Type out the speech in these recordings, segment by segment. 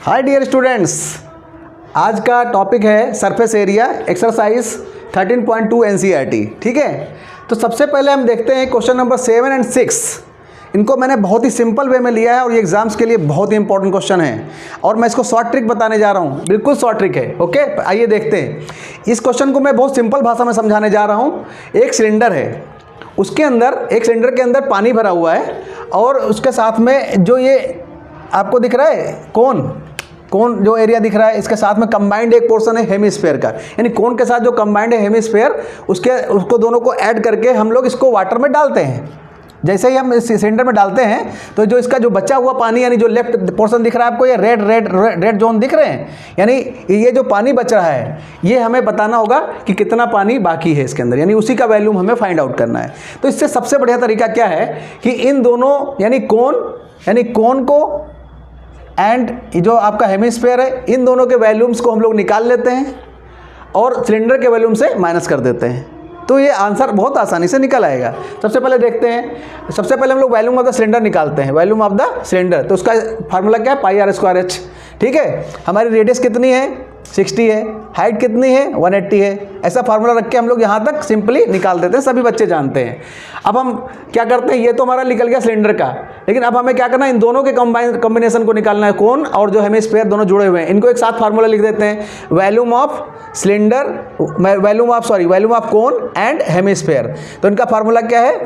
Hi dear students, आज का topic है सरफेस एरिया एक्सरसाइज 13.2 एनसीईआरटी। ठीक है, तो सबसे पहले हम देखते हैं क्वेश्चन नंबर 7 और 6। इनको मैंने बहुत ही सिंपल वे में लिया है और ये एग्जाम्स के लिए बहुत ही इंपॉर्टेंट क्वेश्चन है और मैं इसको शॉर्ट ट्रिक बताने जा रहा हूँ। बिल्कुल शॉर्ट ट्रिक है। ओके, आइए देखते हैं। इस क्वेश्चन को मैं बहुत सिंपल भाषा में समझाने जा रहा हूँ। एक सिलेंडर है, उसके अंदर एक सिलेंडर के अंदर पानी भरा हुआ है और उसके साथ में जो ये आपको दिख रहा है कोन जो एरिया दिख रहा है, इसके साथ में कंबाइंड एक पोर्शन है हेमिस्फीयर का, यानी कोन के साथ जो कंबाइंड है हेमिस्फीयर, उसको दोनों को ऐड करके हम लोग इसको वाटर में डालते हैं। जैसे ही हम इस सिलेंडर में डालते हैं तो जो इसका जो बचा हुआ पानी, यानी जो लेफ्ट पोर्शन दिख रहा है आपको, ये रेड जोन दिख रहे हैं, यानी ये जो पानी बच रहा है ये हमें बताना होगा कि कितना पानी बाकी है इसके अंदर, यानी उसी का वैल्यूम हमें फाइंड आउट करना है। तो इससे सबसे बढ़िया तरीका क्या है कि इन दोनों यानी कोन को एंड जो आपका हेमिस्फीयर है, इन दोनों के वैल्यूम्स को हम लोग निकाल लेते हैं और सिलेंडर के वैल्यूम से माइनस कर देते हैं, तो ये आंसर बहुत आसानी से निकल आएगा। सबसे पहले देखते हैं, सबसे पहले हम लोग वैल्यूम ऑफ द सिलेंडर निकालते हैं। वैल्यूम ऑफ द सिलेंडर, तो उसका फार्मूला क्या है, पाई आर स्क्वायर एच। ठीक है, हमारी रेडियस कितनी है, 60 है, हाइट कितनी है, 180 है। ऐसा फार्मूला रख के हम लोग यहाँ तक सिंपली निकाल देते हैं, सभी बच्चे जानते हैं। अब हम क्या करते हैं, ये तो हमारा निकल गया सिलेंडर का, लेकिन अब हमें क्या करना है, इन दोनों के कॉम्बिनेशन को निकालना है। कोन और जो हेमिस्फीयर दोनों जुड़े हुए हैं, इनको एक साथ फार्मूला लिख देते हैं, volume of cylinder, volume of cone and hemisphere. तो इनका फार्मूला क्या है,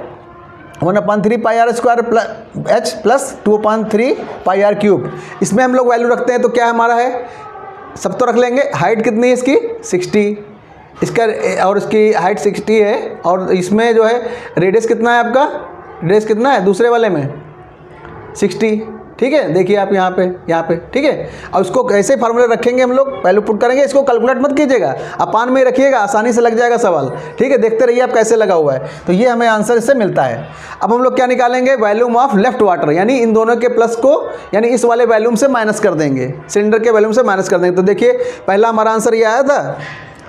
1/3 pi r square h plus 2/3 pi r cube. इसमें हम लोग वैल्यू रखते हैं तो क्या हमारा है, सब तो रख लेंगे। हाइट कितनी है इसकी, 60, इसका और इसकी हाइट 60 है, और इसमें जो है रेडियस कितना है आपका, रेडियस कितना है दूसरे वाले में, 60। ठीक है, देखिए आप यहाँ पे ठीक है। और इसको कैसे फार्मूले रखेंगे हम लोग, वैल्यू पुट करेंगे, इसको कैलकुलेट मत कीजिएगा, अपान में रखिएगा, आसानी से लग जाएगा सवाल। ठीक है, देखते रहिए आप कैसे लगा हुआ है। तो ये हमें आंसर इससे मिलता है। अब हम लोग क्या निकालेंगे, वैल्यूम ऑफ लेफ्ट वाटर, यानी इन दोनों के प्लस को यानी इस वाले वैल्यूम से माइनस कर देंगे, सिलेंडर के वैल्यूम से माइनस कर देंगे। तो देखिए पहला हमारा आंसर ये आया था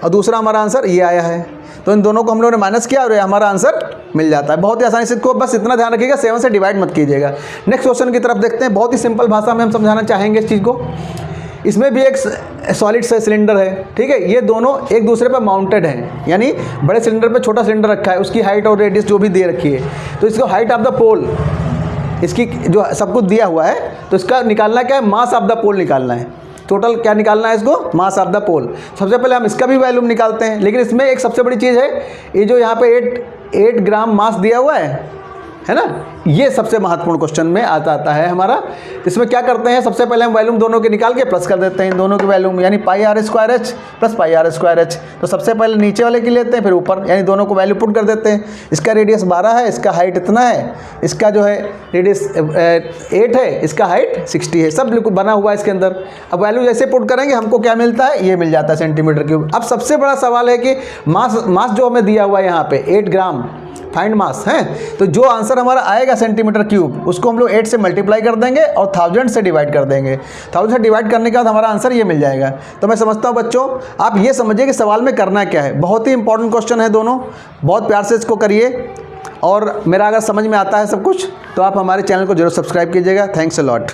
और दूसरा हमारा आंसर ये आया है, तो इन दोनों को हम लोगों ने माइनस किया और ये हमारा आंसर मिल जाता है। बहुत ही आसानी से, इसको बस इतना ध्यान रखिएगा 7 से डिवाइड मत कीजिएगा। नेक्स्ट क्वेश्चन की तरफ देखते हैं। बहुत ही सिंपल भाषा में हम समझाना चाहेंगे इस चीज़ को। इसमें भी एक सॉलिड सिलेंडर है। ठीक है, ये दोनों एक दूसरे पर माउंटेड हैं, यानी बड़े सिलेंडर पर छोटा सिलेंडर रखा है, उसकी हाइट और रेडियस जो भी दे रखी है, तो इसको हाइट ऑफ द पोल, इसकी जो सब कुछ दिया हुआ है, तो इसका निकालना क्या है, मास ऑफ द पोल निकालना है। टोटल क्या निकालना है इसको, मास ऑफ द पोल। सबसे पहले हम इसका भी वैल्यूम निकालते हैं, लेकिन इसमें एक सबसे बड़ी चीज़ है, ये जो यहाँ पे 8 ग्राम मास दिया हुआ है ना, ये सबसे महत्वपूर्ण क्वेश्चन में आता है हमारा। इसमें क्या करते हैं, सबसे पहले हम वैल्यूम दोनों के निकाल के प्लस कर देते हैं, इन दोनों के वैल्यूम, यानी pi r square h plus pi r square h. तो सबसे पहले नीचे वाले की लेते हैं, फिर ऊपर, यानी दोनों को वैल्यू पुट कर देते हैं। इसका रेडियस 12 है, इसका हाइट इतना है, इसका जो है रेडियस 8 है, इसका हाइट 60 है, सब बना हुआ है इसके अंदर। अब वैल्यू जैसे पुट करेंगे हमको क्या मिलता है, ये मिल जाता है सेंटीमीटर क्यूब। अब सबसे बड़ा सवाल है कि मास जो हमें दिया हुआ है यहाँ पे 8 ग्राम फाइंड मास है, तो जो आंसर हमारा आएगा सेंटीमीटर क्यूब, उसको हम लोग 8 से मल्टीप्लाई कर देंगे और 1000 से डिवाइड कर देंगे। 1000 से डिवाइड करने के बाद हमारा आंसर ये मिल जाएगा। तो मैं समझता हूँ बच्चों, आप ये समझिए कि सवाल में करना क्या है। बहुत ही इंपॉर्टेंट क्वेश्चन है दोनों, बहुत प्यार से इसको करिए, और मेरा अगर समझ में आता है सब कुछ तो आप हमारे चैनल को जरूर सब्सक्राइब कीजिएगा। Thanks a lot.